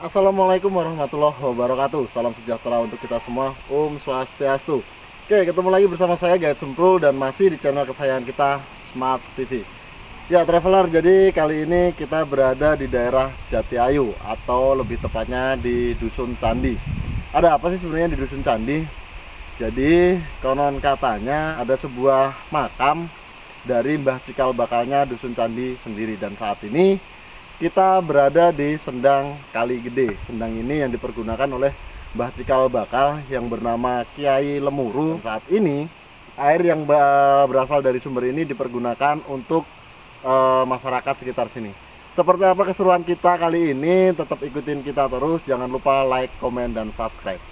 Assalamualaikum warahmatullahi wabarakatuh. Salam sejahtera untuk kita semua. Om Swastiastu. Oke, ketemu lagi bersama saya Guide Semprul dan masih di channel kesayangan kita Smart TV. Ya traveler, jadi kali ini kita berada di daerah Jatiayu atau lebih tepatnya di Dusun Candi. Ada apa sih sebenarnya di Dusun Candi? Jadi konon katanya ada sebuah makam dari Mbah Cikal Bakalnya Dusun Candi sendiri, dan saat ini kita berada di Sendang Kali Gede. Sendang ini yang dipergunakan oleh Mbah Cikal Bakal yang bernama Kiai Lemuru. Dan saat ini air yang berasal dari sumber ini dipergunakan untuk masyarakat sekitar sini. Seperti apa keseruan kita kali ini? Tetap ikutin kita terus. Jangan lupa like, komen, dan subscribe.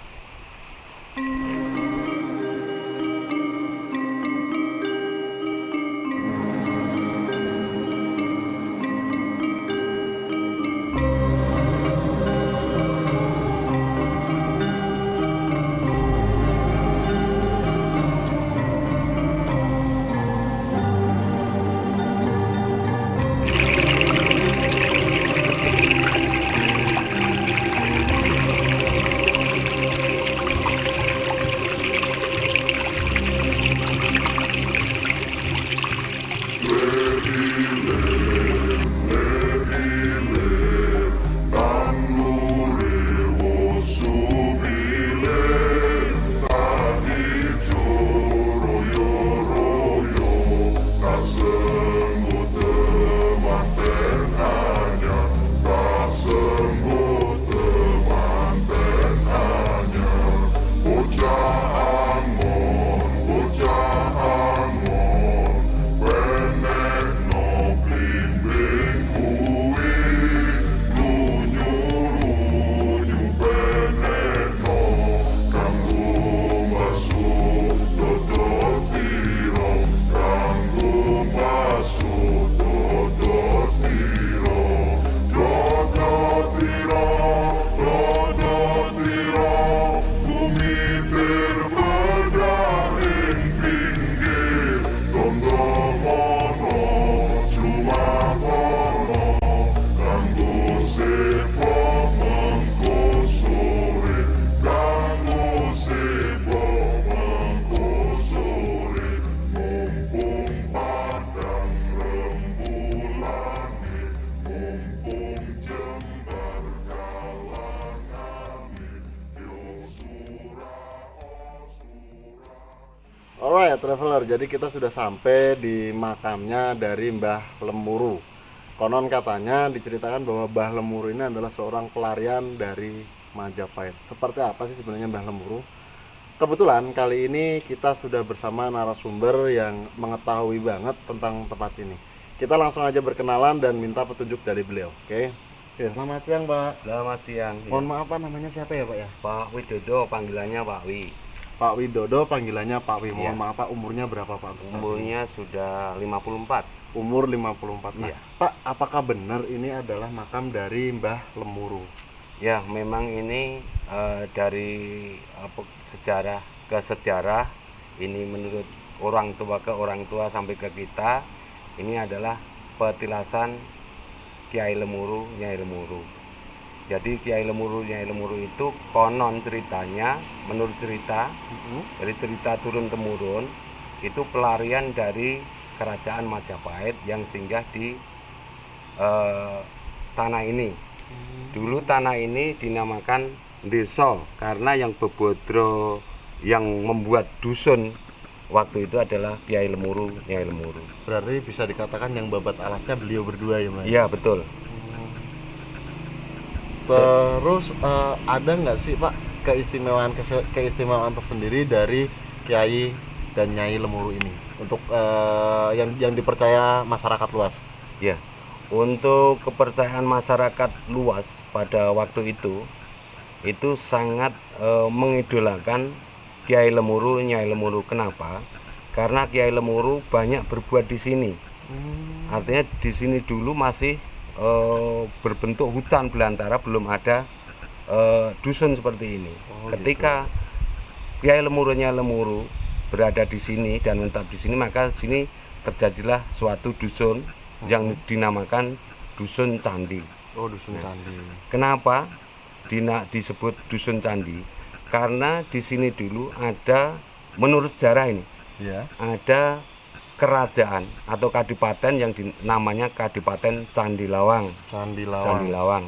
Alright traveler, jadi kita sudah sampai di makamnya dari Mbah Lemuru. Konon katanya diceritakan bahwa Mbah Lemuru ini adalah seorang pelarian dari Majapahit. Seperti apa sih sebenarnya Mbah Lemuru? Kebetulan kali ini kita sudah bersama narasumber yang mengetahui banget tentang tempat ini. Kita langsung aja berkenalan dan minta petunjuk dari beliau, oke? Ya, selamat siang Pak. Selamat siang. Mohon maaf Pak, namanya siapa ya Pak ya? Pak Widodo, panggilannya Pak Wi. Pak Widodo, panggilannya Pak Wi. Mohon Iya. maaf Pak, umurnya berapa Pak? Umurnya sudah 54. Umur 54. Nah, Iya. Pak, apakah benar ini adalah makam dari Mbah Lemuru? Ya, memang ini dari sejarah ke sejarah. Ini menurut orang tua ke orang tua sampai ke kita, ini adalah petilasan Kiai Lemuru, Nyai Lemuru. Jadi Kiai Lemuru, Nyai Lemuru itu konon ceritanya, menurut cerita, dari cerita turun-temurun, itu pelarian dari kerajaan Majapahit yang singgah di tanah ini. Dulu tanah ini dinamakan desa karena yang bebodro yang membuat dusun waktu itu adalah Kiai Lemuru, Nyai Lemuru. Berarti bisa dikatakan yang babat alasnya beliau berdua ya Mas? Iya betul. Terus ada nggak sih Pak keistimewaan tersendiri dari Kiai dan Nyai Lemuru ini untuk yang dipercaya masyarakat luas? Ya, untuk kepercayaan masyarakat luas pada waktu itu sangat mengidolakan Kiai Lemuru, Nyai Lemuru. Kenapa? Karena Kiai Lemuru banyak berbuat di sini. Artinya di sini dulu masih berbentuk hutan belantara, belum ada dusun seperti ini. Ketika Kiai Lemuru, Nyai Lemuru berada di sini dan menetap di sini, maka sini terjadilah suatu dusun yang dinamakan Dusun Candi. Oh, Dusun Candi. Kenapa? disebut dusun candi? Karena di sini dulu ada, menurut sejarah ini, Ya. ada kerajaan atau kadipaten yang namanya Kadipaten Candilawang. Candi Lawang. Candilawang.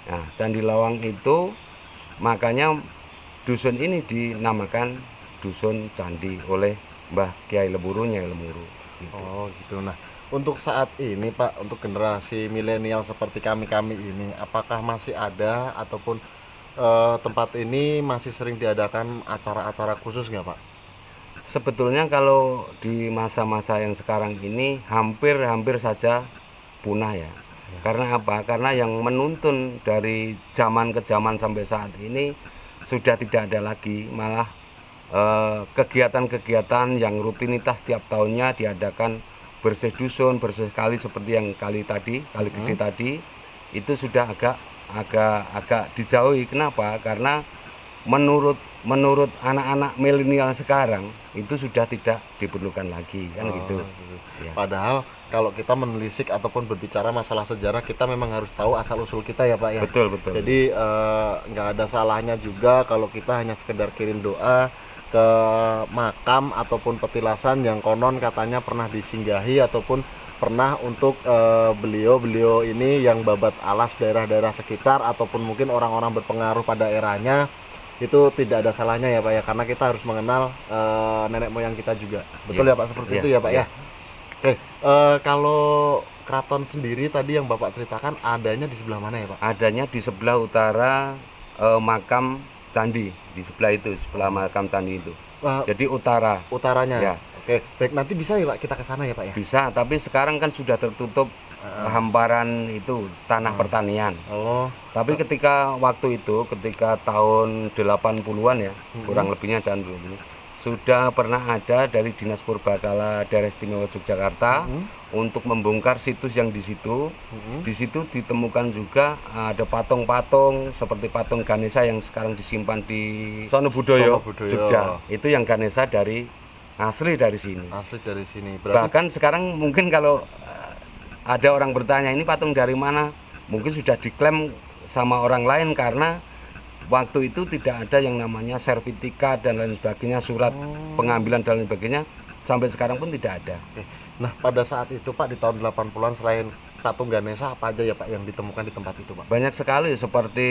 Nah, Candilawang itu makanya dusun ini dinamakan Dusun Candi oleh Mbah Kyai Lemuru, Nyai Lemuru. Gitu. Oh gitu. Nah, untuk saat ini Pak, untuk generasi milenial seperti kami-kami ini, apakah masih ada ataupun tempat ini masih sering diadakan acara-acara khusus nggak Pak? Sebetulnya kalau di masa-masa yang sekarang ini hampir saja punah ya. Karena apa? Karena yang menuntun dari zaman ke zaman sampai saat ini sudah tidak ada lagi, malah kegiatan-kegiatan yang rutinitas tiap tahunnya diadakan, bersih dusun, bersih kali seperti yang kali gede tadi, itu sudah agak dijauhi. Kenapa? Karena menurut anak-anak milenial sekarang itu sudah tidak diperlukan lagi, kan gitu. Ya. Padahal kalau kita menelisik ataupun berbicara masalah sejarah, kita memang harus tahu asal usul kita ya Pak ya. Betul. Jadi nggak ada salahnya juga kalau kita hanya sekedar kirim doa ke makam ataupun petilasan yang konon katanya pernah disinggahi ataupun pernah untuk beliau ini yang babat alas daerah-daerah sekitar ataupun mungkin orang-orang berpengaruh pada eranya, itu tidak ada salahnya ya Pak ya, karena kita harus mengenal nenek moyang kita juga. Betul ya Pak, seperti itu ya Pak ya. Oke, kalau keraton sendiri tadi yang Bapak ceritakan adanya di sebelah mana ya Pak? Adanya di sebelah utara makam candi, di sebelah itu, sebelah makam candi itu. Jadi Utaranya. Ya. Oke, baik, nanti bisa ya Pak kita ke sana ya Pak ya? Bisa, tapi sekarang kan sudah tertutup hamparan itu tanah pertanian. Oh. Tapi ketika waktu itu, ketika tahun 80-an ya, kurang lebihnya dan dulu, sudah pernah ada dari Dinas Purbakala Daerah Istimewa Yogyakarta untuk membongkar situs yang di situ. Di situ ditemukan juga ada patung-patung seperti patung Ganesha yang sekarang disimpan di Sono Budoyo, Jogja. Itu yang Ganesha asli dari sini. Asli dari sini. Berarti bahkan sekarang mungkin kalau ada orang bertanya ini patung dari mana, mungkin sudah diklaim sama orang lain karena waktu itu tidak ada yang namanya sertifikat dan lain sebagainya, surat pengambilan dan lain sebagainya, sampai sekarang pun tidak ada. Nah, pada saat itu Pak, di tahun 80-an, selain patung Ganesha apa aja ya Pak yang ditemukan di tempat itu Pak? Banyak sekali, seperti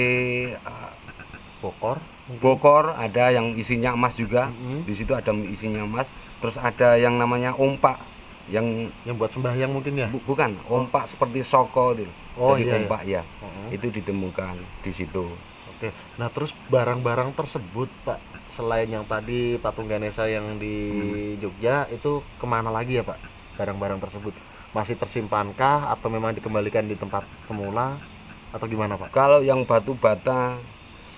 Bokor ada yang isinya emas juga. Di situ ada isinya emas. Terus ada yang namanya ompak yang buat sembahyang mungkin ya? Bukan, ompak seperti soko itu. Oh, jadi iya, ompak ya. Itu ditemukan di situ. Oke. Nah, terus barang-barang tersebut Pak, selain yang tadi patung Ganesha yang di Jogja, itu kemana lagi ya Pak? Barang-barang tersebut masih tersimpankah atau memang dikembalikan di tempat semula atau gimana Pak? Kalau yang batu bata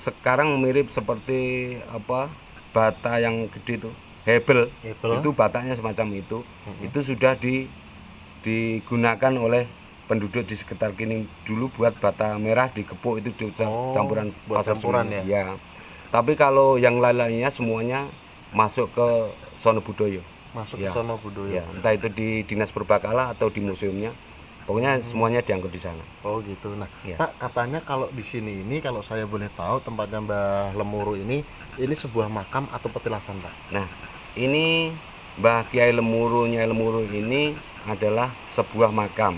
sekarang mirip seperti apa, bata yang gede itu, hebel. Itu batanya semacam itu sudah digunakan oleh penduduk di sekitar kini dulu buat bata merah digepuk, itu campuran ya. Ya. Tapi kalau yang lain-lainnya semuanya masuk ke Sono Budoyo. Ke Sono Budoyo. Ya, entah itu di Dinas Purbakala atau di museumnya. Pokoknya semuanya diangkut di sana. Oh gitu. Nah, Pak, katanya kalau di sini ini, kalau saya boleh tahu, tempatnya Mbah Lemuru ini sebuah makam atau petilasan Pak? Nah, ini Mbah Kyai Lemuru, Nyai Lemuru ini adalah sebuah makam.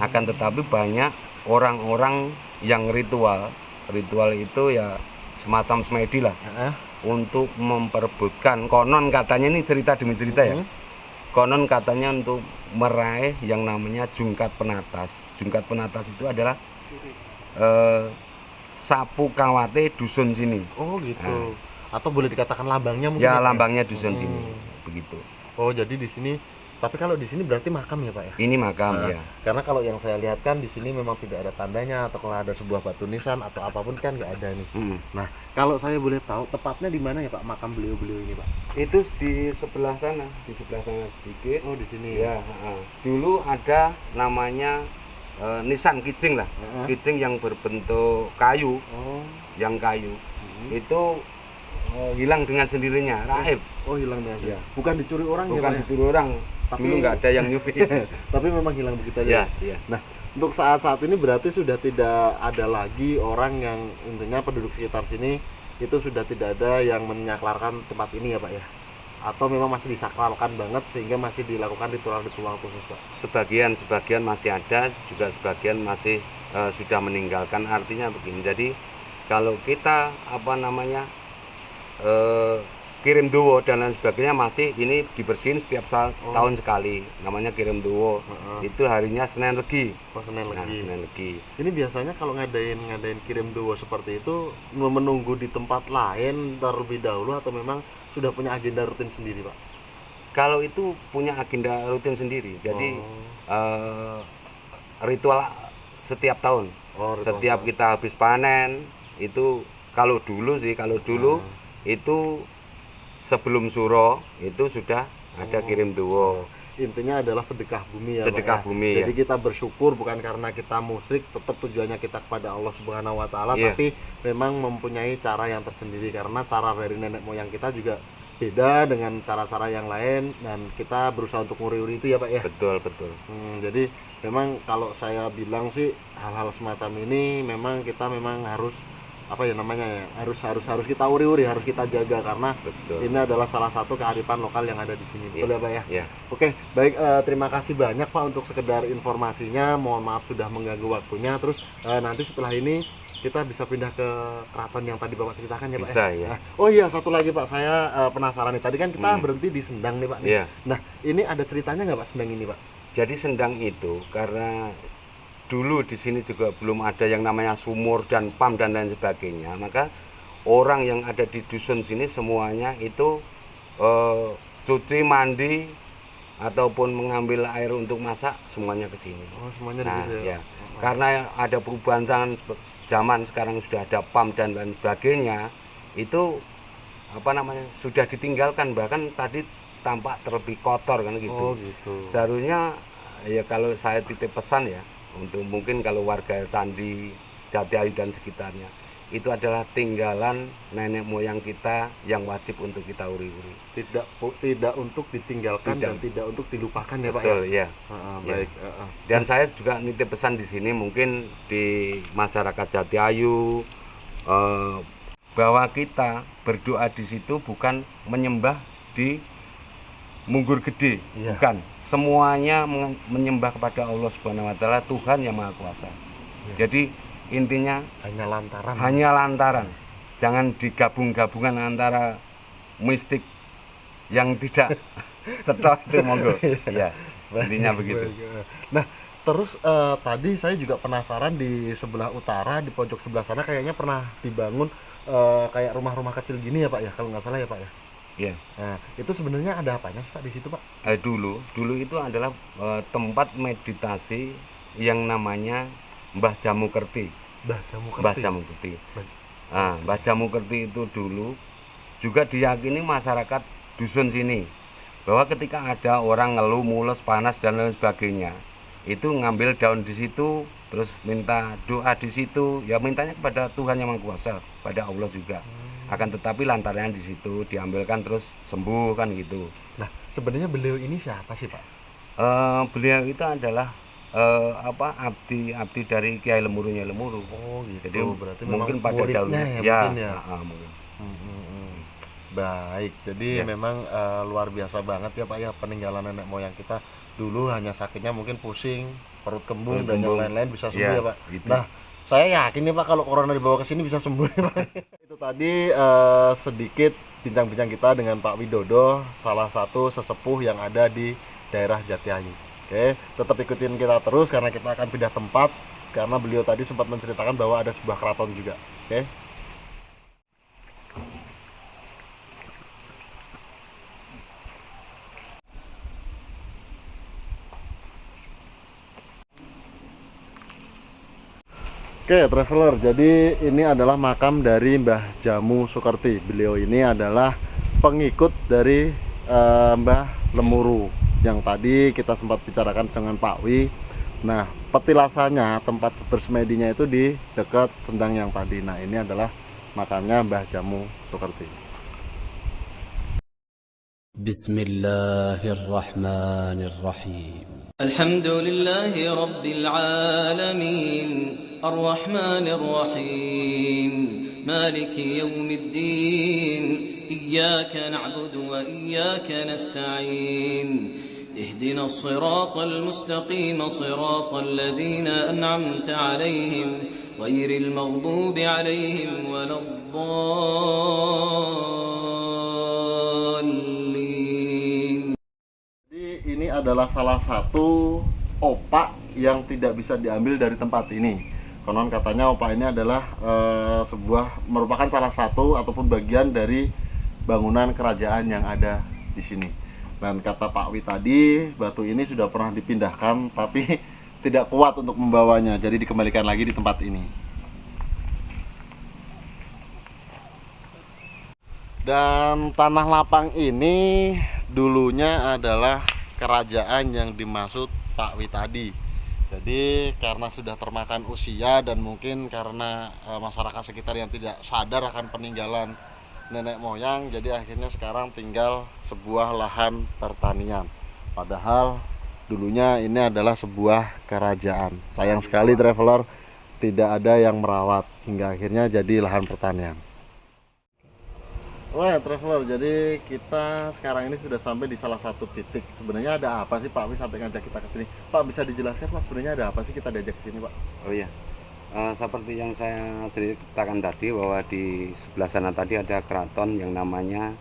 Akan tetapi banyak orang-orang yang ritual itu ya semacam semedi lah, untuk memperebutkan, konon katanya, ini cerita demi cerita ya, konon katanya untuk meraih yang namanya jungkat penatas. Jungkat penatas itu adalah sapu kawate dusun sini. Oh gitu. Atau boleh dikatakan lambangnya mungkin? Ya, lambangnya dusun sini, begitu. Oh, jadi di sini. Tapi kalau di sini berarti makam ya Pak ya? Ini makam ya. Karena kalau yang saya lihat kan di sini memang tidak ada tandanya, atau kalau ada sebuah batu nisan atau apapun kan nggak ada nih. Nah, kalau saya boleh tahu tepatnya di mana ya Pak makam beliau ini Pak? Itu di sebelah sana sedikit. Oh, di sini. Ya. Dulu ada namanya nisan kijing lah, kijing yang berbentuk kayu, yang kayu. Itu hilang dengan sendirinya, raib. Oh, hilang dengan sendirinya. Bukan dicuri orang ya Pak? Bukan dicuri orang. Dulu nggak ada yang nyuri. Tapi memang hilang begitu aja. Ya. Nah, Untuk saat-saat ini berarti sudah tidak ada lagi orang yang intinya penduduk sekitar sini itu sudah tidak ada yang menyaklarkan tempat ini ya Pak ya? Atau memang masih disakralkan banget sehingga masih dilakukan ritual-ritual khusus Pak? Sebagian masih ada, juga sebagian masih sudah meninggalkan. Artinya begini, jadi kalau kita eh, kirim duwo dan lain sebagainya masih ini dibersihin setiap setahun sekali, namanya kirim duwo. Itu harinya Senin Legi. Senin Nah, Legi. Senin Legi. Ini biasanya kalau ngadain kirim duwo seperti itu menunggu di tempat lain terlebih dahulu atau memang sudah punya agenda rutin sendiri Pak? Kalau itu punya agenda rutin sendiri, jadi ritual setiap tahun. Ritual Setiap kita habis panen itu, kalau dulu itu sebelum suro itu sudah ada kirim duwo. Intinya adalah sedekah bumi ya Sedekah Pak ya? bumi, Jadi ya. kita bersyukur bukan karena kita musyrik, tetap tujuannya kita kepada Allah Subhanahu wa taala, Iya. tapi memang mempunyai cara yang tersendiri karena cara dari nenek moyang kita juga beda dengan cara-cara yang lain dan kita berusaha untuk nguri-uri itu ya Pak ya. Betul. Jadi memang kalau saya bilang sih hal-hal semacam ini memang kita memang harus apa ya namanya ya, harus kita uri-uri, harus kita jaga karena Betul. ini adalah salah satu kearifan lokal yang ada di sini. Betul ya Pak ya? Iya. Oke, baik, terima kasih banyak Pak untuk sekedar informasinya. Mohon maaf sudah mengganggu waktunya. Terus nanti setelah ini kita bisa pindah ke keraton yang tadi Bapak ceritakan ya Pak Bisa, ya? ya. Oh iya, satu lagi Pak, saya penasaran nih. Tadi kan kita berhenti di Sendang nih Pak nih. Iya. Nah, ini ada ceritanya nggak Pak Sendang ini Pak? Jadi Sendang itu karena dulu di sini juga belum ada yang namanya sumur dan pam dan lain sebagainya, maka orang yang ada di dusun sini semuanya itu cuci, mandi ataupun mengambil air untuk masak semuanya ke sini. Oh, semuanya Nah, di situ ya. ya. Karena ada perubahan zaman sekarang sudah ada pam dan lain sebagainya, itu sudah ditinggalkan, bahkan tadi tampak terlebih kotor kan gitu. Oh, gitu. Seharusnya ya kalau saya titip pesan ya, untuk mungkin kalau warga Candi Jatiayu dan sekitarnya, itu adalah tinggalan nenek moyang kita yang wajib untuk kita uri-uri. Tidak untuk ditinggalkan dan tidak untuk dilupakan ya Pak ya. Betul ya. Baik. Dan saya juga nitip pesan di sini mungkin di masyarakat Jatiayu, bahwa kita berdoa di situ bukan menyembah di Munggur Gede, Iya. bukan. Semuanya menyembah kepada Allah Subhanahu wa taala, Tuhan yang Maha Kuasa. Jadi intinya hanya lantaran. Jangan digabung-gabungan antara mistik yang tidak cetok itu, monggo. Ya, intinya begitu. Nah, terus tadi saya juga penasaran, di sebelah utara di pojok sebelah sana kayaknya pernah dibangun kayak rumah-rumah kecil gini ya Pak ya, kalau nggak salah ya Pak ya. Ya. Nah, itu sebenarnya ada apanya sih Pak di situ Pak? Dulu itu adalah tempat meditasi yang namanya Mbah Jamukerti. Mbah Jamukerti. Mbah Jamukerti itu dulu juga diyakini masyarakat dusun sini bahwa ketika ada orang ngeluh, mules, panas dan lain sebagainya, itu ngambil daun di situ, terus minta doa di situ, ya mintanya kepada Tuhan yang Maha Kuasa, pada Allah juga. Akan tetapi lantarannya di situ diambilkan terus sembuh kan gitu. Nah, sebenarnya beliau ini siapa sih Pak? Beliau itu adalah abdi dari Kiai Lemuru Nyai Lemuru. Oh gitu. Jadi berarti mungkin memang pada daunnya mungkin ya. mungkin. Baik, jadi Ya. memang luar biasa banget ya Pak ya, peninggalan nenek moyang kita. Dulu hanya sakitnya mungkin pusing, perut kembung dan yang lain-lain bisa sembuh ya Pak. Gitu. Nah, saya yakin nih Pak kalau corona dibawa ke sini bisa sembuh ya Pak. Itu tadi sedikit bincang-bincang kita dengan Pak Widodo, salah satu sesepuh yang ada di daerah Jatiayu. Oke, tetap ikutin kita terus karena kita akan pindah tempat, karena beliau tadi sempat menceritakan bahwa ada sebuah keraton juga. Oke. Oke, traveler, jadi ini adalah makam dari Mbah Jamu Soekerti. Beliau ini adalah pengikut dari Mbah Lemuru yang tadi kita sempat bicarakan dengan Pak Wi. Nah, petilasannya, tempat bersemedinya itu di dekat Sendang yang tadi. Nah, ini adalah makamnya Mbah Jamu Soekerti. Bismillahirrahmanirrahim. الحمد لله رب العالمين الرحمن الرحيم مالك يوم الدين إياك نعبد وإياك نستعين اهدنا الصراط المستقيم صراط الذين أنعمت عليهم غير المغضوب عليهم ولا الضالين. Ini adalah salah satu opak yang tidak bisa diambil dari tempat ini. Konon katanya opak ini adalah merupakan salah satu ataupun bagian dari bangunan kerajaan yang ada di sini. Dan kata Pak Wi tadi, batu ini sudah pernah dipindahkan tapi tidak kuat untuk membawanya, jadi dikembalikan lagi di tempat ini. Dan tanah lapang ini dulunya adalah kerajaan yang dimaksud Pak Wi tadi. Jadi karena sudah termakan usia dan mungkin karena masyarakat sekitar yang tidak sadar akan peninggalan nenek moyang, jadi akhirnya sekarang tinggal sebuah lahan pertanian. Padahal dulunya ini adalah sebuah kerajaan. Sayang sekali traveler tidak ada yang merawat hingga akhirnya jadi lahan pertanian. Wah, traveler, jadi kita sekarang ini sudah sampai di salah satu titik. Sebenarnya ada apa sih Pak Wi sampai ngajak kita ke sini? Pak, bisa dijelaskan Pak, sebenarnya ada apa sih kita diajak ke sini, Pak? Oh iya, seperti yang saya ceritakan tadi bahwa di sebelah sana tadi ada keraton yang namanya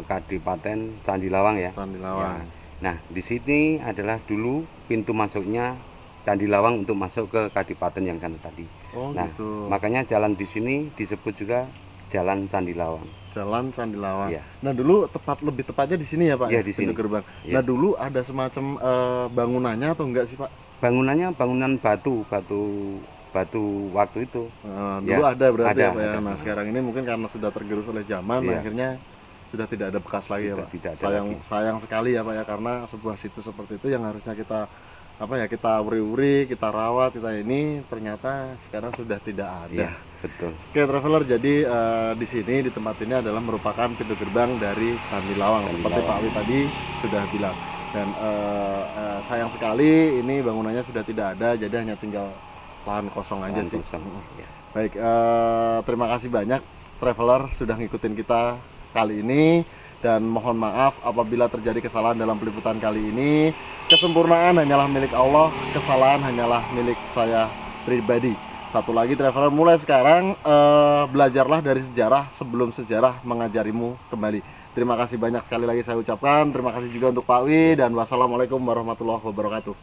Kadipaten Candi Lawang ya. Candi Lawang. Ya. Nah, di sini adalah dulu pintu masuknya Candi Lawang untuk masuk ke Kadipaten yang sana tadi. Oh, nah, gitu. makanya jalan di sini disebut juga Jalan Candi Lawang. Jalan Candi Lawang. Ya. Nah, dulu lebih tepatnya di sini ya, Pak? Ya, di pintu sini. gerbang. Ya. Nah, dulu ada semacam bangunannya atau enggak sih, Pak? Bangunannya bangunan batu waktu itu. Dulu Ya, ada berarti ada, ya, Pak ya. ada. Nah, sekarang ini mungkin karena sudah tergerus oleh zaman, Iya. akhirnya sudah tidak ada bekas lagi ya, Sudah Pak. tidak ada Sayang lagi. sayang sekali ya, Pak ya, karena sebuah situs seperti itu yang harusnya kita kita uri-uri, kita rawat, kita ini ternyata sekarang sudah tidak ada. Iya, betul. Oke, traveler, jadi di sini di tempat ini adalah merupakan pintu gerbang dari Candi Lawang seperti Pak Wi tadi sudah bilang. Dan sayang sekali ini bangunannya sudah tidak ada, jadi hanya tinggal lahan kosong aja sih. Kosong. Ya. Baik, terima kasih banyak traveler sudah ngikutin kita kali ini, dan mohon maaf apabila terjadi kesalahan dalam peliputan kali ini. Kesempurnaan hanyalah milik Allah, kesalahan hanyalah milik saya pribadi. Satu lagi traveler, mulai sekarang belajarlah dari sejarah sebelum sejarah mengajarimu kembali. Terima kasih banyak sekali lagi saya ucapkan. Terima kasih juga untuk Pak Wi, dan wassalamualaikum warahmatullahi wabarakatuh.